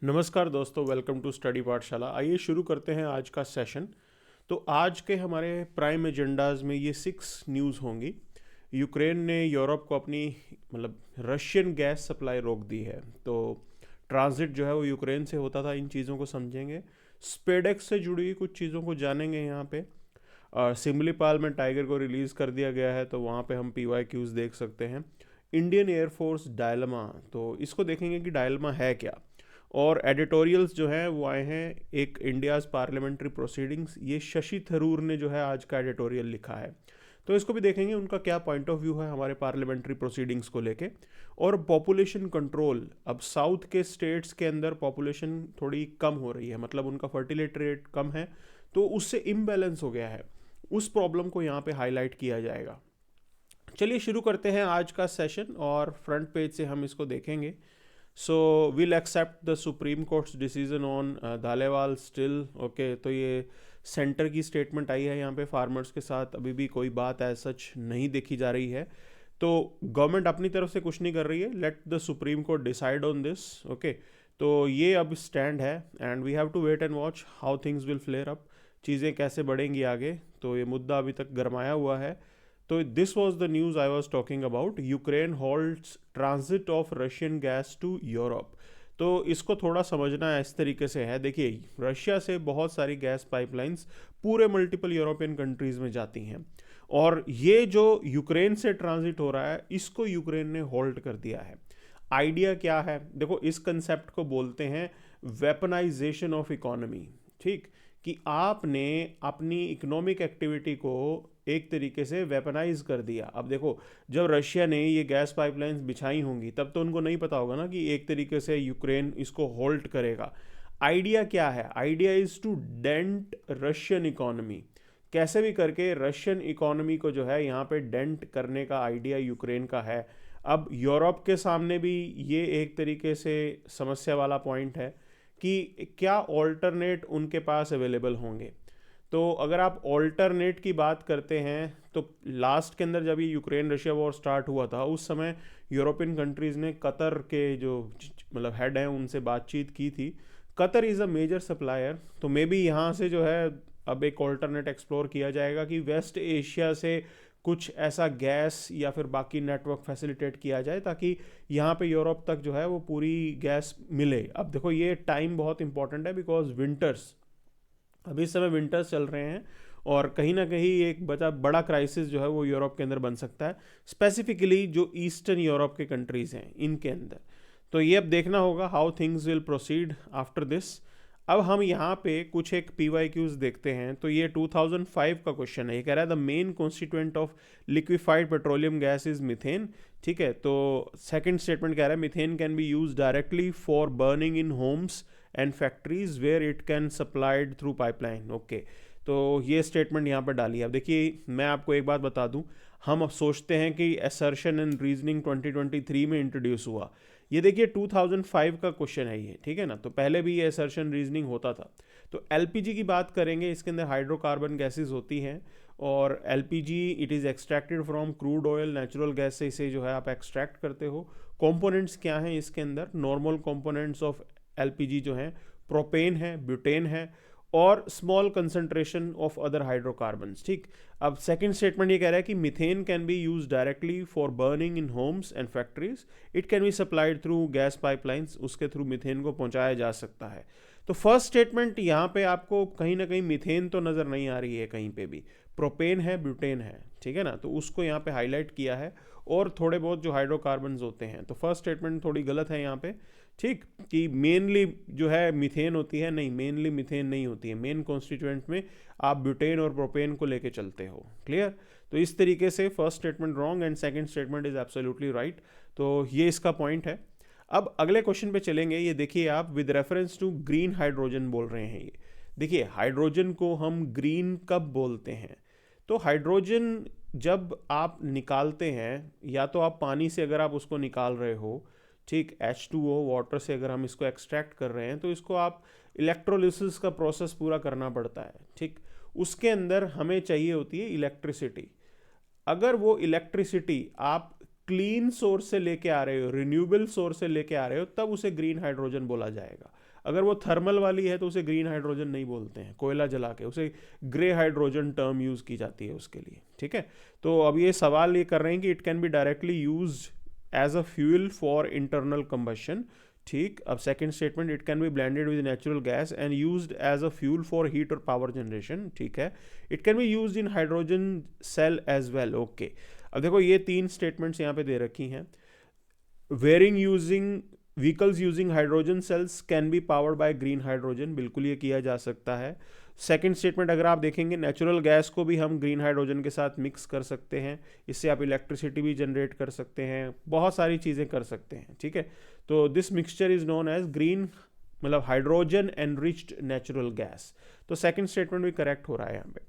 नमस्कार दोस्तों, welcome to study पाठशाला। आइए शुरू करते हैं आज का सेशन। तो आज के हमारे प्राइम एजेंडाज में ये 6 न्यूज़ होंगी। यूक्रेन ने यूरोप को अपनी रशियन गैस सप्लाई रोक दी है, तो ट्रांजिट जो है वो यूक्रेन से होता था। इन चीज़ों को समझेंगे। स्पेडेक्स से जुड़ी हुई कुछ चीज़ों को जानेंगे यहाँ पे। सिमलीपाल में टाइगर को रिलीज़ कर दिया गया है, तो वहाँ पे हम PYQs देख सकते हैं। इंडियन एयरफोर्स डायलमा, तो इसको देखेंगे कि डायलमा है क्या। और एडिटोरियल्स जो हैं वो आए हैं, एक इंडियाज़ पार्लियामेंट्री प्रोसीडिंग्स, ये शशि थरूर ने जो है आज का एडिटोरियल लिखा है, तो इसको भी देखेंगे उनका क्या पॉइंट ऑफ व्यू है हमारे पार्लियामेंट्री प्रोसीडिंग्स को लेके। और पॉपुलेशन कंट्रोल, अब साउथ के स्टेट्स के अंदर पॉपुलेशन थोड़ी कम हो रही है, मतलब उनका फर्टिलिटी रेट कम है, तो उससे इम्बैलेंस हो गया है। उस प्रॉब्लम को यहाँ पे हाईलाइट किया जाएगा। चलिए शुरू करते हैं आज का सेशन, और फ्रंट पेज से हम इसको देखेंगे। So will accept the supreme court's decision on Dallewal still. Okay, तो ये सेंटर की स्टेटमेंट आई है यहाँ पे। फार्मर्स के साथ अभी भी कोई बात एज सच नहीं देखी जा रही है, तो गवर्नमेंट अपनी तरफ से कुछ नहीं कर रही है। Let the Supreme Court decide on this. Okay, तो ये अब स्टैंड है, and we have to wait and watch how things will flare up. चीज़ें कैसे बढ़ेंगी आगे, तो ये मुद्दा अभी तक गरमाया हुआ है। तो this was the news I was talking about. Ukraine holds transit of Russian gas to Europe. तो इसको थोड़ा समझना इस तरीके से है। देखिए, रशिया से बहुत सारी गैस पाइपलाइंस पूरे मल्टीपल यूरोपियन कंट्रीज़ में जाती हैं, और ये जो यूक्रेन से ट्रांजिट हो रहा है, इसको यूक्रेन ने होल्ड कर दिया है। आइडिया क्या है? देखो, इस कंसेप्ट को बोलते हैं वेपनाइजेशन ऑफ इकोनॉमी। ठीक, कि आपने अपनी इकोनॉमिक एक्टिविटी को एक तरीके से वेपनाइज कर दिया। अब देखो, जब रशिया ने ये गैस पाइपलाइंस बिछाई होंगी, तब तो उनको नहीं पता होगा ना कि एक तरीके से यूक्रेन इसको होल्ड करेगा। आइडिया क्या है? Idea is to dent Russian economy. कैसे भी करके रशियन इकोनॉमी को जो है यहाँ पे डेंट करने का आइडिया यूक्रेन का है। अब यूरोप के सामने भी ये एक तरीके से समस्या वाला पॉइंट है कि क्या ऑल्टरनेट उनके पास अवेलेबल होंगे। तो अगर आप ऑल्टरनेट की बात करते हैं, तो लास्ट के अंदर जब ये यूक्रेन रशिया वॉर स्टार्ट हुआ था, उस समय यूरोपियन कंट्रीज़ ने कतर के जो हेड हैं उनसे बातचीत की थी। Qatar is a major supplier, तो मे बी यहाँ से जो है अब एक ऑल्टरनेट एक्सप्लोर किया जाएगा कि वेस्ट एशिया से कुछ ऐसा गैस या फिर बाकी नेटवर्क फैसिलिटेट किया जाए, ताकि यहाँ पे यूरोप तक जो है वो पूरी गैस मिले। अब देखो, ये टाइम बहुत इंपॉर्टेंट है, बिकॉज विंटर्स, अभी इस समय विंटर्स चल रहे हैं, और कहीं ना कहीं एक बड़ा क्राइसिस जो है वो यूरोप के अंदर बन सकता है, स्पेसिफिकली जो ईस्टर्न यूरोप के कंट्रीज़ हैं इनके अंदर। तो ये अब देखना होगा how things will proceed after this. अब हम यहाँ पे कुछ एक PYQs देखते हैं। तो ये 2005 का क्वेश्चन है। ये कह रहा है the main constituent of liquefied petroleum gas is methane. ठीक है, तो सेकंड स्टेटमेंट कह रहा है methane can be use directly for burning in homes and factories where it can supplied through pipeline. Okay, तो ये स्टेटमेंट यहाँ पर डाली है। अब देखिए, मैं आपको एक बात बता दूँ, हम अब सोचते हैं कि असर्शन एंड रीजनिंग 2023 में इंट्रोड्यूस हुआ। ये देखिए 2005 का क्वेश्चन है ये, ठीक है ना। तो पहले भी ये असर्शन रीजनिंग होता था। तो LPG की बात करेंगे, इसके अंदर हाइड्रोकार्बन गैसेस होती हैं, और LPG it is extracted from crude oil, natural gas से इसे जो है आप एक्सट्रैक्ट करते हो। कंपोनेंट्स क्या हैं इसके अंदर? नॉर्मल कंपोनेंट्स ऑफ LPG जो हैं प्रोपेन है, ब्यूटेन है, और small concentration of other hydrocarbons. ठीक, अब सेकंड स्टेटमेंट ये कह रहा है कि methane can be use directly for burning in homes and factories, it can be supplied through gas pipelines, उसके थ्रू मीथेन को पहुंचाया जा सकता है। तो फर्स्ट स्टेटमेंट यहाँ पे आपको कहीं ना कहीं मीथेन तो नज़र नहीं आ रही है कहीं पे भी, प्रोपेन है, ब्यूटेन है, ठीक है ना, तो उसको यहाँ पे हाईलाइट किया है, और थोड़े बहुत जो हाइड्रोकार्बन्स होते हैं। तो फर्स्ट स्टेटमेंट थोड़ी गलत है यहाँ पे। ठीक, कि मेनली जो है मीथेन होती है, नहीं, मेनली मीथेन नहीं होती है। मेन कॉन्स्टिट्यूएंट में आप ब्यूटेन और प्रोपेन को लेके चलते हो। क्लियर? तो इस तरीके से first statement wrong and second statement is absolutely right. तो ये इसका पॉइंट है। अब अगले क्वेश्चन पे चलेंगे। ये देखिए आप, with reference to green hydrogen बोल रहे हैं। ये देखिए, हाइड्रोजन को हम ग्रीन कब बोलते हैं? तो हाइड्रोजन जब आप निकालते हैं, या तो आप पानी से अगर आप उसको निकाल रहे हो, ठीक, H2O वाटर से अगर हम इसको एक्सट्रैक्ट कर रहे हैं, तो इसको आप इलेक्ट्रोलिसिस का प्रोसेस पूरा करना पड़ता है। ठीक, उसके अंदर हमें चाहिए होती है इलेक्ट्रिसिटी। अगर वो इलेक्ट्रिसिटी आप क्लीन सोर्स से लेके आ रहे हो, रिन्यूएबल सोर्स से लेके आ रहे हो, तब उसे ग्रीन हाइड्रोजन बोला जाएगा। अगर वो थर्मल वाली है तो उसे ग्रीन हाइड्रोजन नहीं बोलते हैं, कोयला जला के, उसे ग्रे हाइड्रोजन टर्म यूज की जाती है उसके लिए, ठीक है। तो अब ये सवाल ये कर रहे हैं कि it can be directly use as a fuel for internal combustion, ठीक। अब second statement, it can be blended with natural gas and used as a fuel for heat और पावर जनरेशन, ठीक है। It can be used in hydrogen cell as well, okay. अब देखो ये तीन statements यहाँ पे दे रखी हैं। Wearing using vehicles using hydrogen cells can be powered by green hydrogen, बिल्कुल ये किया जा सकता है। सेकंड स्टेटमेंट अगर आप देखेंगे, नेचुरल गैस को भी हम ग्रीन हाइड्रोजन के साथ मिक्स कर सकते हैं, इससे आप इलेक्ट्रिसिटी भी जनरेट कर सकते हैं, बहुत सारी चीज़ें कर सकते हैं, ठीक है। तो this mixture is known as green, मतलब हाइड्रोजन एनरिच्ड नेचुरल गैस। तो सेकंड स्टेटमेंट भी करेक्ट हो रहा है यहाँ पे।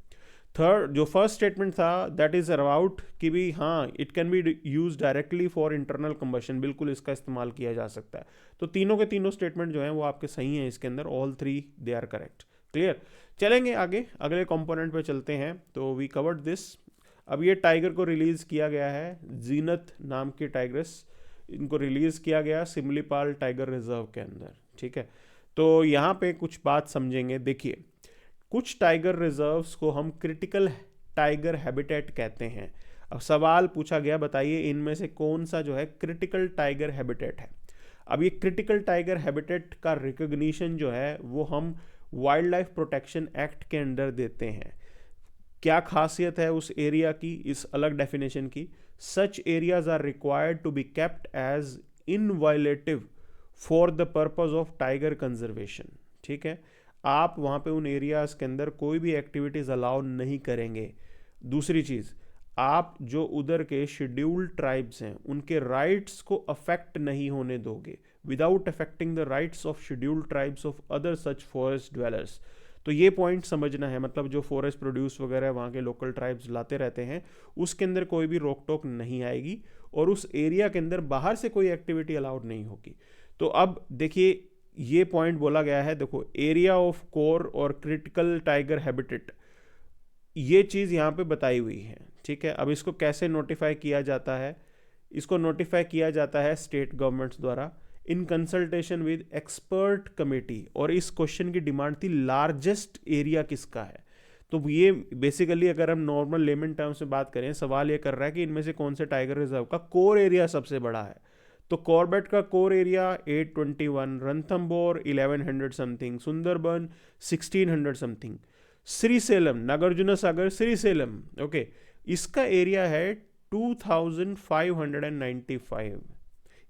थर्ड, जो फर्स्ट स्टेटमेंट था दैट इज अबाउट कि भी हाँ it can be use directly for internal combustion, बिल्कुल इसका इस्तेमाल किया जा सकता है। तो तीनों के तीनों स्टेटमेंट जो हैं वो आपके सही हैं इसके अंदर, all three they are correct. Clear, चलेंगे आगे, अगले कंपोनेंट पे चलते हैं। तो वी कवर्ड दिस। अब ये टाइगर को रिलीज किया गया है, जीनत नाम की टाइग्रेस, इनको रिलीज किया गया सिमलीपाल टाइगर रिजर्व के अंदर, ठीक है। तो यहाँ पे कुछ बात समझेंगे। देखिए, कुछ टाइगर रिजर्व्स को हम क्रिटिकल टाइगर हैबिटेट कहते हैं। अब सवाल पूछा गया, बताइए इनमें से कौन सा जो है क्रिटिकल टाइगर हैबिटेट है। अब ये क्रिटिकल टाइगर हैबिटेट का रिकॉग्निशन जो है वो हम वाइल्ड लाइफ प्रोटेक्शन एक्ट के अंडर देते हैं। क्या खासियत है उस एरिया की, इस अलग डेफिनेशन की, such areas are required to be kept as inviolate for the purpose of tiger conservation, ठीक है। आप वहाँ पे उन एरियाज़ के अंदर कोई भी एक्टिविटीज़ अलाउ नहीं करेंगे। दूसरी चीज़, आप जो उधर के शेड्यूल्ड ट्राइब्स हैं उनके राइट्स को अफेक्ट नहीं होने दोगे, without affecting the rights of scheduled tribes of other such forest dwellers. तो ये पॉइंट समझना है, मतलब जो फॉरेस्ट प्रोड्यूस वगैरह वहाँ के लोकल ट्राइब्स लाते रहते हैं उसके अंदर कोई भी रोक टोक नहीं आएगी और उस एरिया के अंदर बाहर से कोई एक्टिविटी अलाउड नहीं होगी। तो अब देखिए ये पॉइंट बोला गया है, देखो एरिया ऑफ कोर और क्रिटिकल टाइगर हैबिटेट, ये चीज़ यहाँ पे बताई हुई है, ठीक है। अब इसको कैसे नोटिफाई किया जाता है, इसको नोटिफाई किया जाता है स्टेट गवर्नमेंट्स द्वारा in consultation with expert committee. और इस क्वेश्चन की डिमांड थी लार्जेस्ट एरिया किसका है। तो ये बेसिकली अगर हम नॉर्मल लेमन टर्म्स में बात करें, सवाल ये कर रहा है कि इनमें से कौन से टाइगर रिजर्व का कोर एरिया सबसे बड़ा है। तो कॉर्बेट का core area 821, Ranthambore 1100 something, Sundarban 1600 something, Srisailam, Nagarjuna Sagar Srisailam, okay, इसका एरिया है 2595।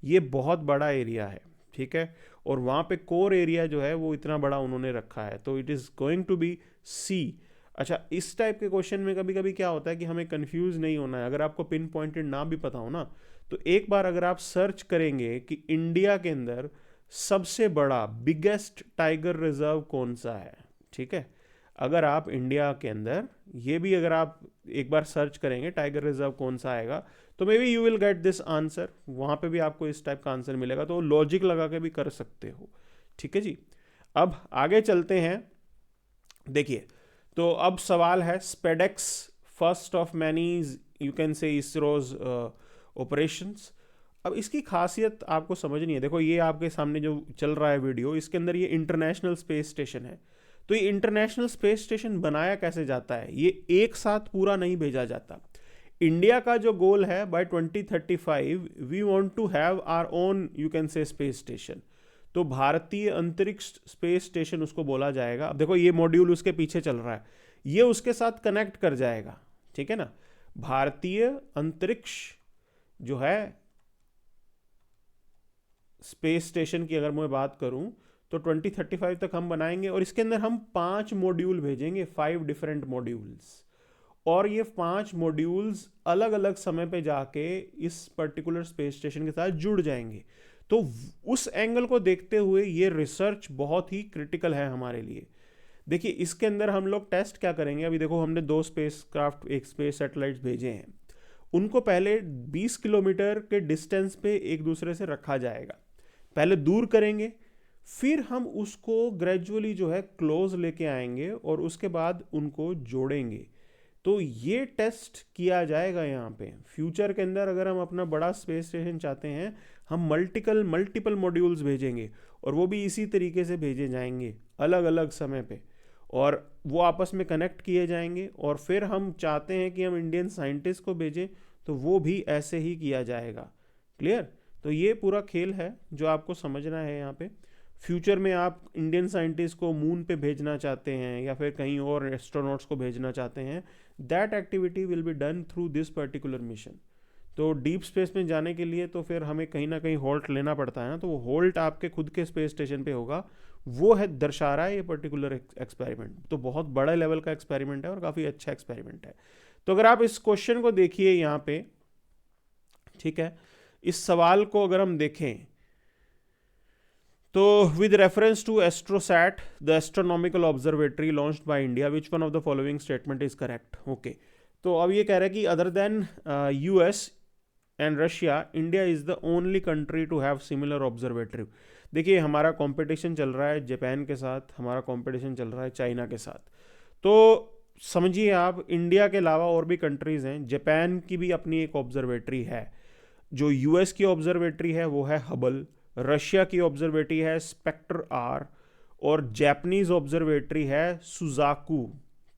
ये बहुत बड़ा एरिया है, ठीक है। और वहाँ पे कोर एरिया जो है वो इतना बड़ा उन्होंने रखा है, तो it is going to be C. अच्छा, इस टाइप के क्वेश्चन में कभी कभी क्या होता है कि हमें कंफ्यूज नहीं होना है। अगर आपको पिन पॉइंटेड ना भी पता हो ना, तो एक बार अगर आप सर्च करेंगे कि इंडिया के अंदर सबसे बड़ा बिगेस्ट टाइगर रिजर्व कौन सा है, ठीक है, अगर आप इंडिया के अंदर ये भी अगर आप एक बार सर्च करेंगे टाइगर रिजर्व कौन सा आएगा, तो may be you will get this answer, वहाँ पे भी आपको इस टाइप का आंसर मिलेगा। तो लॉजिक लगा के भी कर सकते हो, ठीक है जी। अब आगे चलते हैं। देखिए, तो अब सवाल है SpaDeX, first of many you can से इसरोज ऑपरेशंस। अब इसकी खासियत आपको समझनी है। देखो ये आपके सामने जो चल रहा है वीडियो, इसके अंदर ये इंटरनेशनल स्पेस स्टेशन है। तो ये इंटरनेशनल स्पेस स्टेशन बनाया कैसे जाता है, ये एक साथ पूरा नहीं भेजा जाता। इंडिया का जो गोल है by 2035 we want to have our own you can say space station. तो भारतीय अंतरिक्ष स्पेस स्टेशन उसको बोला जाएगा। अब देखो ये मॉड्यूल उसके पीछे चल रहा है, ये उसके साथ कनेक्ट कर जाएगा, ठीक है ना। भारतीय अंतरिक्ष जो है स्पेस स्टेशन की अगर मैं बात करूं तो 2035 तक हम बनाएंगे और इसके अंदर हम 5 मॉड्यूल भेजेंगे, 5 डिफरेंट मॉड्यूल्स। और ये 5 मॉड्यूल्स अलग अलग समय पे जाके इस पर्टिकुलर स्पेस स्टेशन के साथ जुड़ जाएंगे। तो उस एंगल को देखते हुए ये रिसर्च बहुत ही क्रिटिकल है हमारे लिए। देखिए इसके अंदर हम लोग टेस्ट क्या करेंगे, अभी देखो हमने 2 स्पेस क्राफ्ट, एक स्पेस सैटेलाइट्स भेजे हैं, उनको पहले 20 किलोमीटर के डिस्टेंस पे एक दूसरे से रखा जाएगा। पहले दूर करेंगे, फिर हम उसको ग्रेजुअली जो है क्लोज लेके आएंगे और उसके बाद उनको जोड़ेंगे। तो ये टेस्ट किया जाएगा यहाँ पे फ्यूचर के अंदर। अगर हम अपना बड़ा स्पेस स्टेशन चाहते हैं, हम मल्टीपल मॉड्यूल्स भेजेंगे और वो भी इसी तरीके से भेजे जाएंगे अलग अलग समय पे, और वो आपस में कनेक्ट किए जाएंगे। और फिर हम चाहते हैं कि हम इंडियन साइंटिस्ट को भेजें, तो वो भी ऐसे ही किया जाएगा। क्लियर? तो ये पूरा खेल है जो आपको समझना है यहाँ पे। फ्यूचर में आप इंडियन साइंटिस्ट को मून पे भेजना चाहते हैं या फिर कहीं और एस्ट्रोनॉट्स को भेजना चाहते हैं, that activity will be done through this particular mission. तो डीप स्पेस में जाने के लिए तो फिर हमें कहीं ना कहीं होल्ट लेना पड़ता है ना, तो वो होल्ट आपके खुद के स्पेस स्टेशन पे होगा। वो है दर्शा रहा है ये पर्टिकुलर एक्सपेरिमेंट। तो बहुत बड़ा लेवल का एक्सपेरिमेंट है और काफ़ी अच्छा एक्सपेरिमेंट है। तो अगर आप इस क्वेश्चन को देखिए यहाँ पे, ठीक है, इस सवाल को अगर हम देखें तो with reference to AstroSat the astronomical observatory launched by India, which one of the following statement is correct? Okay, तो अब ये कह रहा है कि other than US and Russia, India is the only country to have similar observatory. देखिए, हमारा competition चल रहा है जापान के साथ, हमारा कंपटीशन चल रहा है चाइना के साथ। तो समझिए आप, इंडिया के अलावा और भी कंट्रीज हैं। जापान की भी अपनी एक ऑब्जर्वेटरी है। जो यूएस की ऑब्जर्वेटरी है वो है हबल, रशिया की ऑब्जर्वेटरी है स्पेक्टर आर, और जापानीज ऑब्जर्वेटरी है सुजाकू।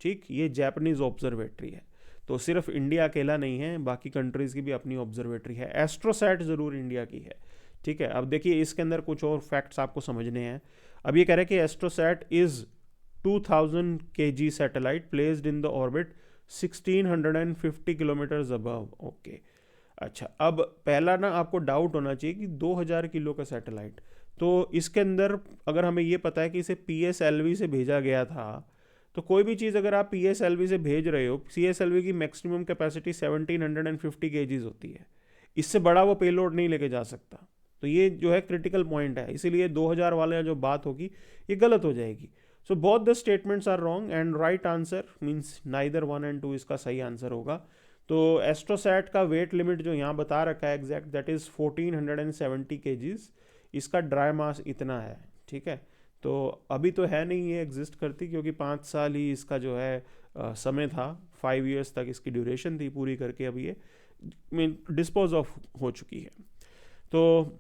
ठीक, ये जापानीज ऑब्जर्वेटरी है। तो सिर्फ इंडिया अकेला नहीं है, बाकी कंट्रीज की भी अपनी ऑब्जर्वेटरी है। एस्ट्रोसैट जरूर इंडिया की है। ठीक है, अब देखिए इसके अंदर कुछ और फैक्ट्स आपको समझने हैं। अब ये कह रहे हैं कि AstroSat is 2000 kg satellite placed in the orbit 1650 kilometres above. Okay, अच्छा, अब पहला ना आपको डाउट होना चाहिए कि 2000 किलो का सैटेलाइट, तो इसके अंदर अगर हमें ये पता है कि इसे PSLV से भेजा गया था, तो कोई भी चीज़ अगर आप PSLV से भेज रहे हो, PSLV की मैक्सिमम कैपेसिटी 1750 kgs होती है। इससे बड़ा वो पेलोड नहीं लेके जा सकता। तो ये जो है क्रिटिकल पॉइंट है, इसीलिए 2000 वाले जो बात होगी ये गलत हो जाएगी। So both the statements are wrong and right answer means neither 1 और 2 इसका सही आंसर होगा। तो एस्ट्रोसैट का वेट लिमिट जो यहाँ बता रखा है एग्जैक्ट, दैट इज़ 1470 kgs। इसका ड्राई मास इतना है। ठीक है, तो अभी तो है नहीं ये एग्जिस्ट करती, क्योंकि 5 साल ही इसका जो है समय था, 5 years तक इसकी ड्यूरेशन थी पूरी करके, अब ये डिस्पोज ऑफ हो चुकी है। तो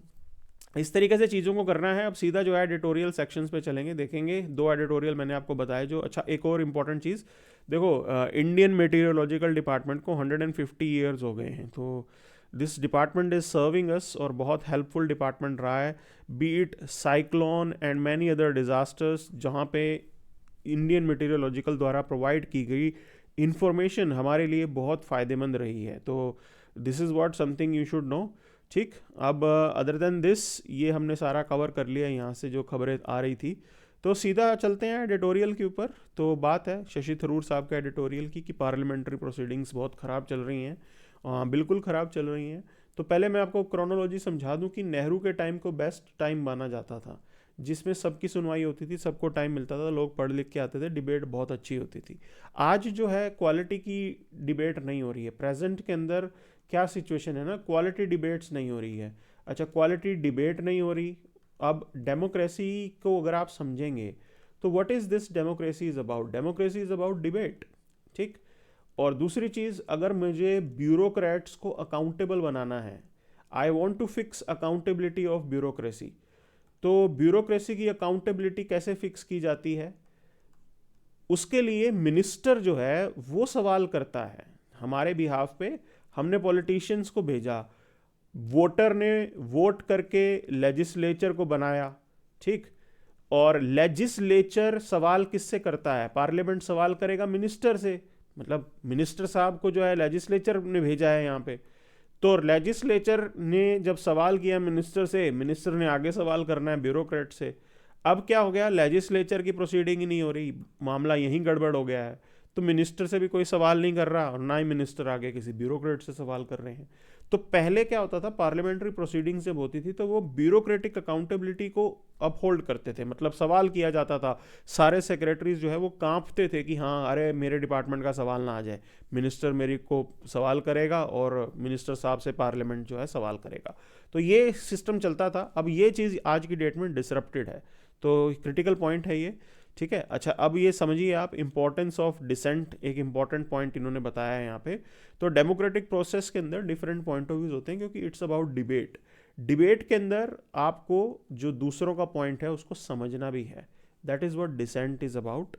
इस तरीके से चीज़ों को करना है। अब सीधा जो है एडिटोरियल सेक्शंस पे चलेंगे, देखेंगे 2 एडिटोरियल मैंने आपको बताया जो। अच्छा, एक और इम्पॉर्टेंट चीज़ देखो, इंडियन मेटीरियोलॉजिकल डिपार्टमेंट को 150 ईयर्स हो गए हैं। तो this department is serving us और बहुत हेल्पफुल डिपार्टमेंट रहा है, B it cyclone and many other disasters, जहाँ पे इंडियन मेटीरियोलॉजिकल द्वारा प्रोवाइड की गई इंफॉर्मेशन हमारे लिए बहुत फ़ायदेमंद रही है। तो this is what something you should know. ठीक, अब अदर देन दिस ये हमने सारा कवर कर लिया यहाँ से जो खबरें आ रही थी। तो सीधा चलते हैं एडिटोरियल के ऊपर। तो बात है शशि थरूर साहब का एडिटोरियल की कि पार्लियामेंट्री प्रोसीडिंग्स बहुत ख़राब चल रही हैं। बिल्कुल ख़राब चल रही हैं। तो पहले मैं आपको क्रोनोलॉजी समझा दूं कि नेहरू के टाइम को बेस्ट टाइम माना जाता था, जिसमें सबकी सुनवाई होती थी, सबको टाइम मिलता था, लोग पढ़ लिख के आते थे, डिबेट बहुत अच्छी होती थी। आज जो है क्वालिटी की डिबेट नहीं हो रही है। प्रेजेंट के अंदर क्या सिचुएशन है ना, क्वालिटी डिबेट्स नहीं हो रही है। अच्छा, क्वालिटी डिबेट नहीं हो रही। अब डेमोक्रेसी को अगर आप समझेंगे तो what is this democracy is about? Democracy is about debate. ठीक, और दूसरी चीज़, अगर मुझे ब्यूरोक्रेट्स को अकाउंटेबल बनाना है, I want to fix accountability of bureaucracy. तो ब्यूरोक्रेसी की अकाउंटेबिलिटी कैसे फिक्स की जाती है? उसके लिए मिनिस्टर जो है वो सवाल करता है हमारे बिहाफ पे। हमने पॉलिटिशियंस को भेजा, वोटर ने वोट करके लेजिस्लेचर को बनाया। ठीक, और लेजिस्लेचर सवाल किससे करता है? पार्लियामेंट सवाल करेगा मिनिस्टर से। मतलब मिनिस्टर साहब को जो है लेजिस्लेचर ने भेजा है यहाँ पे। तो लेजिस्लेचर ने जब सवाल किया मिनिस्टर से, मिनिस्टर ने आगे सवाल करना है ब्यूरोक्रेट से। अब क्या हो गया, लेजिस्लेचर की प्रोसीडिंग ही नहीं हो रही, मामला यहीं गड़बड़ हो गया है। तो मिनिस्टर से भी कोई सवाल नहीं कर रहा और ना ही मिनिस्टर आगे किसी ब्यूरोक्रेट से सवाल कर रहे हैं। तो पहले क्या होता था, पार्लियामेंट्री प्रोसीडिंग जब होती थी तो वो ब्यूरोक्रेटिक अकाउंटेबिलिटी को अपहोल्ड करते थे। मतलब सवाल किया जाता था, सारे सेक्रेटरीज जो है वो कांपते थे कि हाँ अरे मेरे डिपार्टमेंट का सवाल ना आ जाए, मिनिस्टर मेरी को सवाल करेगा और मिनिस्टर साहब से पार्लियामेंट जो है सवाल करेगा। तो ये सिस्टम चलता था। अब ये चीज़ आज की डेट में डिसरप्टेड है। तो क्रिटिकल पॉइंट है ये। ठीक है। अच्छा, अब ये समझिए आप इम्पोर्टेंस ऑफ डिसेंट, एक इम्पॉर्टेंट पॉइंट इन्होंने बताया है यहाँ पे। तो डेमोक्रेटिक प्रोसेस के अंदर डिफरेंट पॉइंट ऑफ व्यूज होते हैं, क्योंकि इट्स अबाउट डिबेट। डिबेट के अंदर आपको जो दूसरों का पॉइंट है उसको समझना भी है, that is what dissent is about.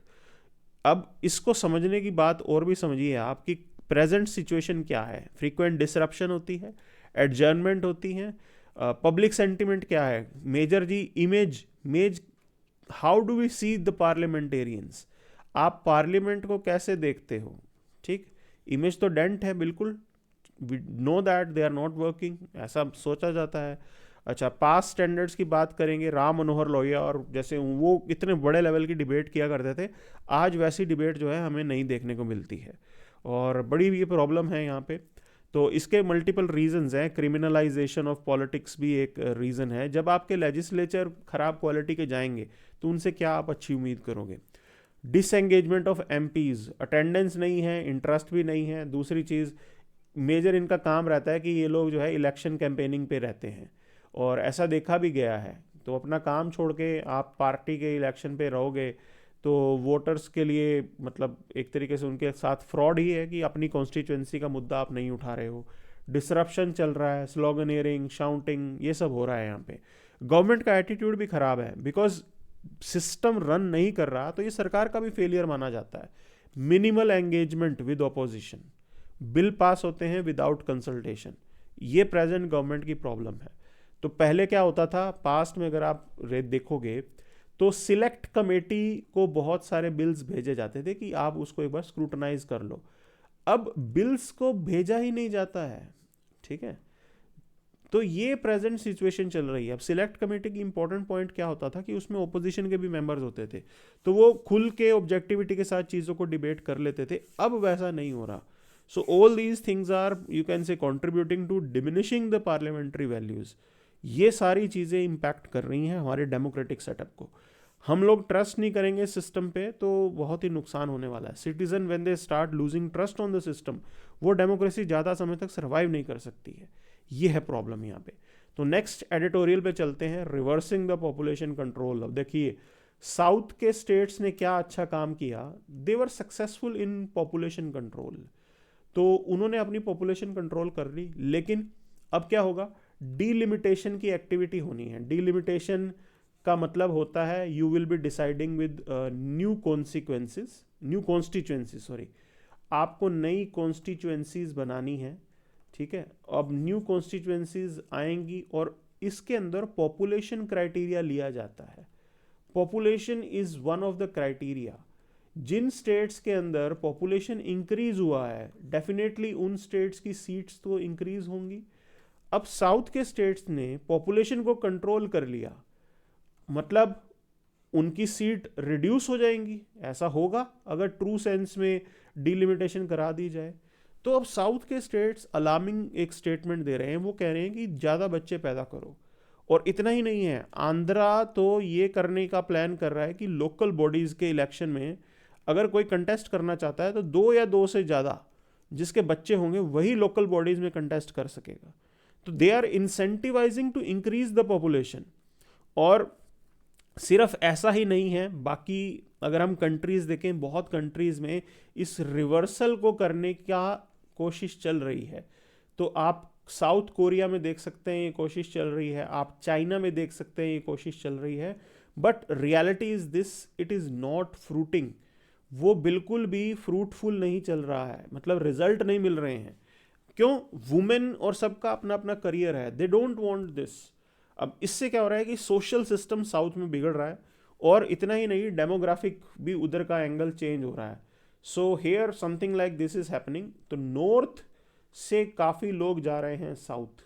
अब इसको समझने की बात और भी समझिए आपकी प्रेजेंट सिचुएशन क्या है। फ्रीक्वेंट डिसरप्शन होती है, एडजर्नमेंट होती है, पब्लिक सेंटिमेंट क्या है, major ji image how do we see the parliamentarians, आप पार्लियामेंट को कैसे देखते हो। ठीक, इमेज तो डेंट है बिल्कुल, we know that they are not working, ऐसा सोचा जाता है। अच्छा, पास स्टैंडर्ड्स की बात करेंगे, राम मनोहर लोहिया और जैसे वो इतने बड़े लेवल की डिबेट किया करते थे, आज वैसी डिबेट जो है हमें नहीं देखने को मिलती है, और बड़ी ये प्रॉब्लम है यहाँ पे। तो इसके मल्टीपल रीजंस हैं, क्रिमिनलाइजेशन ऑफ पॉलिटिक्स भी एक रीज़न है। जब आपके लेजिस्लेचर खराब क्वालिटी के जाएंगे तो उनसे क्या आप अच्छी उम्मीद करोगे। डिसएंगेजमेंट ऑफ एमपीज, अटेंडेंस नहीं है, इंटरेस्ट भी नहीं है। दूसरी चीज़, मेजर इनका काम रहता है कि ये लोग जो है इलेक्शन कैंपेनिंग पे रहते हैं, और ऐसा देखा भी गया है। तो अपना काम छोड़ के आप पार्टी के इलेक्शन पे रहोगे तो वोटर्स के लिए मतलब एक तरीके से उनके साथ फ्रॉड ही है कि अपनी कॉन्स्टिट्यूएंसी का मुद्दा आप नहीं उठा रहे हो। डिसरप्शन चल रहा है, स्लोगनियरिंग, शाउटिंग, ये सब हो रहा है यहाँ पे। गवर्नमेंट का एटीट्यूड भी खराब है, बिकॉज सिस्टम रन नहीं कर रहा, तो ये सरकार का भी फेलियर माना जाता है। Minimal engagement with opposition, bill pass होते हैं विदाउट कंसल्टेशन, ये प्रेजेंट गवर्नमेंट की प्रॉब्लम है। तो पहले क्या होता था, पास्ट में अगर आप देखोगे तो सिलेक्ट कमेटी को बहुत सारे बिल्स भेजे जाते थे कि आप उसको एक बार स्क्रूटनाइज कर लो। अब बिल्स को भेजा ही नहीं जाता है, ठीक है। तो ये प्रेजेंट सिचुएशन चल रही है। अब सिलेक्ट कमेटी की इंपॉर्टेंट पॉइंट क्या होता था कि उसमें ओपोजिशन के भी मेंबर्स होते थे, तो वो खुल के ऑब्जेक्टिविटी के साथ चीज़ों को डिबेट कर लेते थे। अब वैसा नहीं हो रहा। So all these things are, you can say, contributing to diminishing the parliamentary values. ये सारी चीज़ें इम्पैक्ट कर रही हैं हमारे डेमोक्रेटिक सेटअप को। हम लोग ट्रस्ट नहीं करेंगे सिस्टम पे तो बहुत ही नुकसान होने वाला है। Citizen when they start losing trust on the system, वो डेमोक्रेसी ज़्यादा समय तक सर्वाइव नहीं कर सकती है। ये है प्रॉब्लम यहाँ पे। तो नेक्स्ट एडिटोरियल पे चलते हैं, रिवर्सिंग द पॉपुलेशन कंट्रोल। अब देखिए साउथ के स्टेट्स ने क्या अच्छा काम किया, they were successful in population control. तो उन्होंने अपनी पॉपुलेशन कंट्रोल कर ली, लेकिन अब क्या होगा, डीलिमिटेशन की एक्टिविटी होनी है। डीलिमिटेशन का मतलब होता है you will be deciding with new constituencies, sorry, आपको नई कॉन्स्टिट्यूएंसीज बनानी है, ठीक है। अब न्यू कॉन्स्टिट्यूएंसीज आएंगी और इसके अंदर पॉपुलेशन क्राइटेरिया लिया जाता है। Population is one of the criteria. जिन स्टेट्स के अंदर पॉपुलेशन इंक्रीज हुआ है, डेफिनेटली उन स्टेट्स की सीट्स तो इंक्रीज होंगी। अब साउथ के स्टेट्स ने पॉपुलेशन को कंट्रोल कर लिया, मतलब उनकी सीट रिड्यूस हो जाएंगी। ऐसा होगा अगर ट्रू सेंस में डिलिमिटेशन करा दी जाए। तो अब साउथ के स्टेट्स अलार्मिंग एक स्टेटमेंट दे रहे हैं, वो कह रहे हैं कि ज़्यादा बच्चे पैदा करो। और इतना ही नहीं है, आंध्रा तो ये करने का प्लान कर रहा है कि लोकल बॉडीज़ के इलेक्शन में अगर कोई कंटेस्ट करना चाहता है तो 2 या 2 से ज़्यादा जिसके बच्चे होंगे वही लोकल बॉडीज़ में कंटेस्ट कर सकेगा। तो they are incentivising to increase the population. और सिर्फ ऐसा ही नहीं है, बाकी अगर हम कंट्रीज़ देखें, बहुत कंट्रीज़ में इस रिवर्सल को करने का कोशिश चल रही है। तो आप साउथ कोरिया में देख सकते हैं ये कोशिश चल रही है, आप चाइना में देख सकते हैं ये कोशिश चल रही है। But reality is this, it is not fruiting. वो बिल्कुल भी फ्रूटफुल नहीं चल रहा है, मतलब रिजल्ट नहीं मिल रहे हैं। क्यों? वुमेन और सबका अपना अपना करियर है, दे डोंट वांट दिस। अब इससे क्या हो रहा है कि सोशल सिस्टम साउथ में बिगड़ रहा है, और इतना ही नहीं, डेमोग्राफिक भी उधर का एंगल चेंज हो रहा है। So here something like this is happening. तो नॉर्थ से काफ़ी लोग जा रहे हैं south,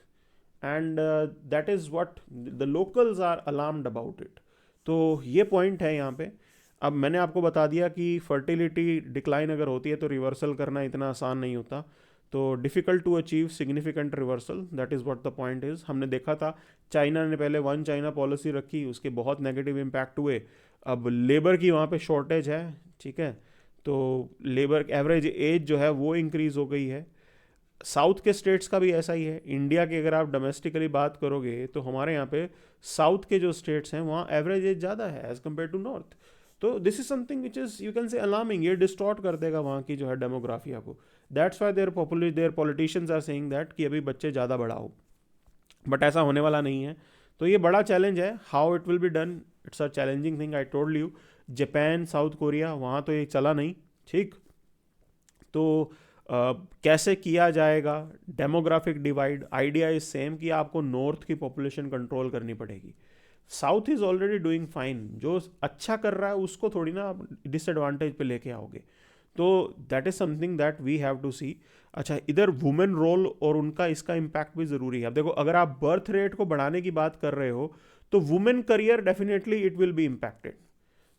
and that is what the locals are alarmed about it. तो ये पॉइंट है यहाँ पे। अब मैंने आपको बता दिया कि फर्टिलिटी डिक्लाइन अगर होती है तो रिवर्सल करना इतना आसान नहीं होता। तो difficult to achieve significant reversal, that is what the point is. हमने देखा था चाइना ने पहले वन चाइना पॉलिसी रखी, उसके बहुत नेगेटिव इम्पैक्ट हुए। अब लेबर की वहाँ पे शॉर्टेज है, ठीक है, तो लेबर एवरेज एज जो है वो इंक्रीज़ हो गई है। साउथ के स्टेट्स का भी ऐसा ही है। इंडिया की अगर आप डोमेस्टिकली बात करोगे तो हमारे यहाँ पे साउथ के जो स्टेट्स हैं वहाँ एवरेज एज ज़्यादा है एज़ कम्पेयर टू नॉर्थ। तो this is something which is you can say alarming, ये डिस्टॉर्ट कर देगा वहाँ की जो है डेमोग्राफिया को. That's why their politicians are saying that कि अभी बच्चे ज़्यादा बढ़ाओ, बट ऐसा होने वाला नहीं है. तो ये बड़ा चैलेंज है. How it will be done, it's a challenging thing. I told you, Japan, south Korea, वहाँ तो ये चला नहीं. ठीक, तो कैसे किया जाएगा demographic divide? Idea is same कि आपको नॉर्थ की पॉपुलेशन कंट्रोल करनी पड़ेगी. South is already doing fine, जो अच्छा कर रहा है उसको थोड़ी ना आप डिसएडवांटेज पे लेके आओगे. तो that is something that we have to see. अच्छा, इधर वुमेन रोल और उनका इसका इम्पैक्ट भी ज़रूरी है. अब देखो, अगर आप बर्थ रेट को बढ़ाने की बात कर रहे हो तो women career definitely it will be impacted.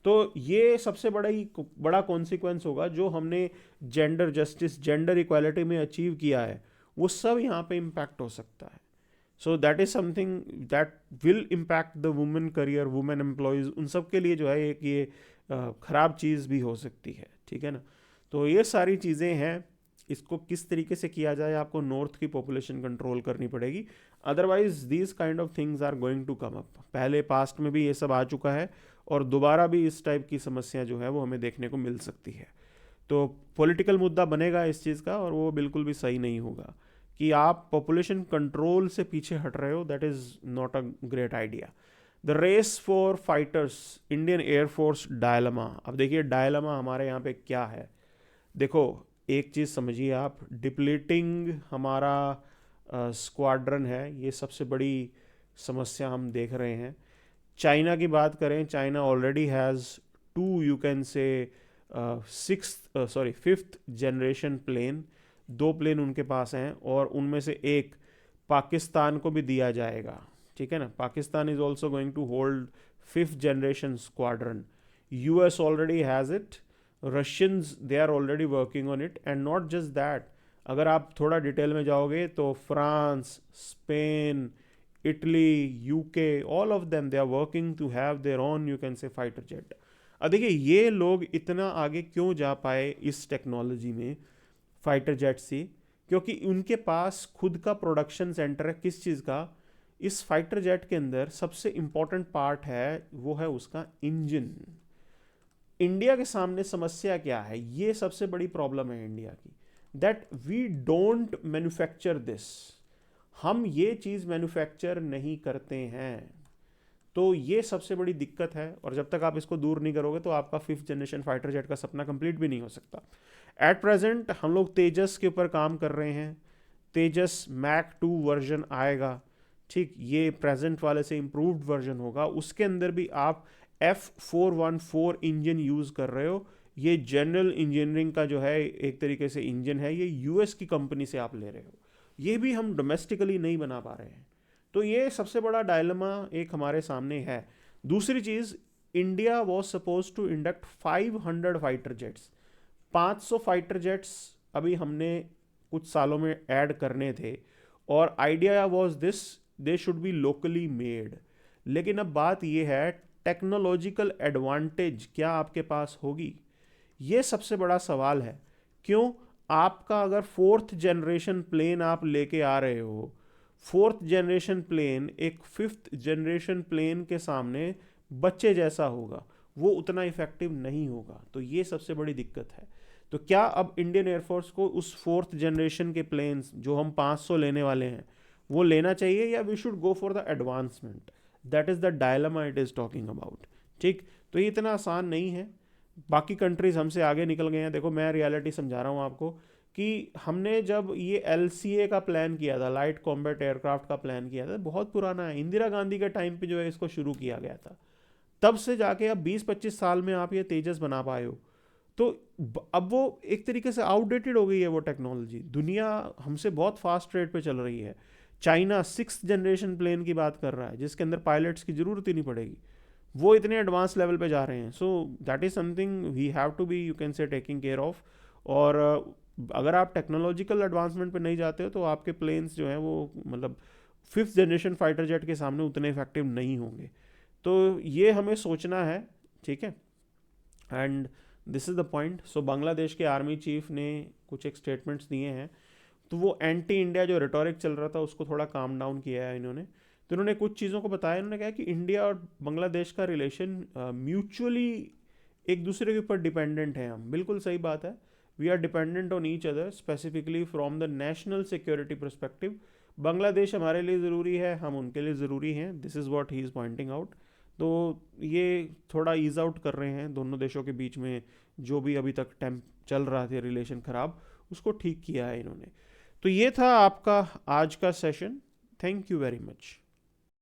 तो ये सबसे बड़ा कॉन्सिक्वेंस होगा जो हमने जेंडर जस्टिस, जेंडर इक्वालिटी में अचीव किया है, वो सब यहाँ पे इम्पैक्ट हो सकता है. So that is something that will impact the women career, women employees, उन सब के लिए जो है एक ये ख़राब चीज़ भी हो सकती है. ठीक है ना. तो ये सारी चीज़ें हैं. इसको किस तरीके से किया जाए, आपको नॉर्थ की पॉपुलेशन कंट्रोल करनी पड़ेगी. Otherwise these kind of things are going to come up. पहले पास्ट में भी ये सब आ चुका है और दोबारा भी इस टाइप की समस्या जो है वो हमें देखने को मिल सकती है. तो पॉलिटिकल मुद्दा बनेगा इस चीज़ का, और वो बिल्कुल भी सही नहीं होगा कि आप पॉपुलेशन कंट्रोल से पीछे हट रहे हो. That is not a great idea. The race for fighters, Indian air force dilemma. अब देखिए डायलमा हमारे यहाँ पे क्या है. देखो, एक चीज़ समझिए आप, डिप्लीटिंग हमारा स्क्वाड्रन है, ये सबसे बड़ी समस्या हम देख रहे हैं. चाइना की बात करें, China already has two, you can say fifth generation plane. 2 plane उनके पास हैं और उनमें से एक पाकिस्तान को भी दिया जाएगा. ठीक है ना. Pakistan is also going to hold 5th generation squadron. US already has it. Russians they are already working on it. And not just that, अगर आप थोड़ा डिटेल में जाओगे तो France, Spain, Italy, UK, all of them they are working to have their own, you can say, fighter jet. अब देखिए ये लोग इतना आगे क्यों जा पाए इस टेक्नोलॉजी में फाइटर जेट से, क्योंकि उनके पास खुद का प्रोडक्शन सेंटर है. किस चीज़ का? इस फाइटर जेट के अंदर सबसे इंपॉर्टेंट पार्ट है वो है उसका इंजन. इंडिया के सामने समस्या क्या है, ये सबसे बड़ी प्रॉब्लम है इंडिया की, that we don't manufacture this. हम ये चीज़ मैन्युफैक्चर नहीं करते हैं. तो ये सबसे बड़ी दिक्कत है, और जब तक आप इसको दूर नहीं करोगे तो आपका 5th जनरेशन फाइटर जेट का सपना कंप्लीट भी नहीं हो सकता. एट प्रेजेंट हम लोग तेजस के ऊपर काम कर रहे हैं. तेजस मैक 2 वर्जन आएगा. ठीक, ये प्रेजेंट वाले से इम्प्रूव्ड वर्जन होगा. उसके अंदर भी आप F414 इंजन यूज़ कर रहे हो. ये जनरल इंजीनियरिंग का जो है एक तरीके से इंजन है, ये यूएस की कंपनी से आप ले रहे हो. ये भी हम डोमेस्टिकली नहीं बना पा रहे हैं. तो ये सबसे बड़ा डायलेमा एक हमारे सामने है. दूसरी चीज़, India was suppose to induct 500 fighter jets. 500 fighter jets अभी हमने कुछ सालों में ऐड करने थे, और idea was this, they should be locally made. लेकिन अब बात यह है, टेक्नोलॉजिकल एडवांटेज क्या आपके पास होगी, ये सबसे बड़ा सवाल है. क्यों? आपका अगर 4th जनरेशन प्लेन आप लेके आ रहे हो, 4th जनरेशन प्लेन एक 5th जनरेशन प्लेन के सामने बच्चे जैसा होगा, वो उतना इफेक्टिव नहीं होगा. तो ये सबसे बड़ी दिक्कत है. तो क्या अब इंडियन एयरफोर्स को उस 4th जनरेशन के प्लेन्स जो हम 500 लेने वाले हैं वो लेना चाहिए, या we should go for the advancement? That is the dilemma it is talking about. ठीक, तो ये इतना आसान नहीं है. बाकी कंट्रीज हमसे आगे निकल गए हैं. देखो, मैं रियलिटी समझा रहा हूँ आपको कि हमने जब ये LCA का प्लान किया था, लाइट कॉम्बैट एयरक्राफ्ट का प्लान किया था, बहुत पुराना है, इंदिरा गांधी के टाइम पे जो है इसको शुरू किया गया था. तब से जाके अब 20-25 साल में आप ये तेजस बना पाए हो. तो अब वो एक तरीके से आउटडेटेड हो गई है वो टेक्नोलॉजी. दुनिया हमसे बहुत फास्ट रेट पे चल रही है. चाइना 6th जनरेशन प्लेन की बात कर रहा है जिसके अंदर पायलट्स की ज़रूरत ही नहीं पड़ेगी. वो इतने एडवांस लेवल पे जा रहे हैं. So that is something we have to be, you can say, taking care of. और अगर आप टेक्नोलॉजिकल एडवांसमेंट पे नहीं जाते हो तो आपके प्लेन्स जो हैं वो मतलब 5th जनरेशन फाइटर जेट के सामने उतने इफेक्टिव नहीं होंगे. तो ये हमें सोचना है. ठीक है. And this is the point. So Bangladesh के आर्मी चीफ ने कुछ एक स्टेटमेंट्स दिए हैं. तो वो एंटी इंडिया जो रिटोरिक चल रहा था उसको थोड़ा काम डाउन किया है इन्होंने. तो इन्होंने कुछ चीज़ों को बताया. इन्होंने कहा कि इंडिया और बांग्लादेश का रिलेशन म्यूचुअली एक दूसरे के ऊपर डिपेंडेंट हैं हम, बिल्कुल सही बात है। We are dependent on each other, specifically from the national security perspective. Bangladesh हमारे लिए ज़रूरी है, हम उनके लिए ज़रूरी हैं, this is what he is pointing out. तो ये थोड़ा ईज आउट कर रहे हैं दोनों देशों के बीच में जो भी अभी तक टेम्प चल रहा था रिलेशन ख़राब, उसको ठीक किया है इन्होंने। तो ये था आपका आज का session. Thank you very much.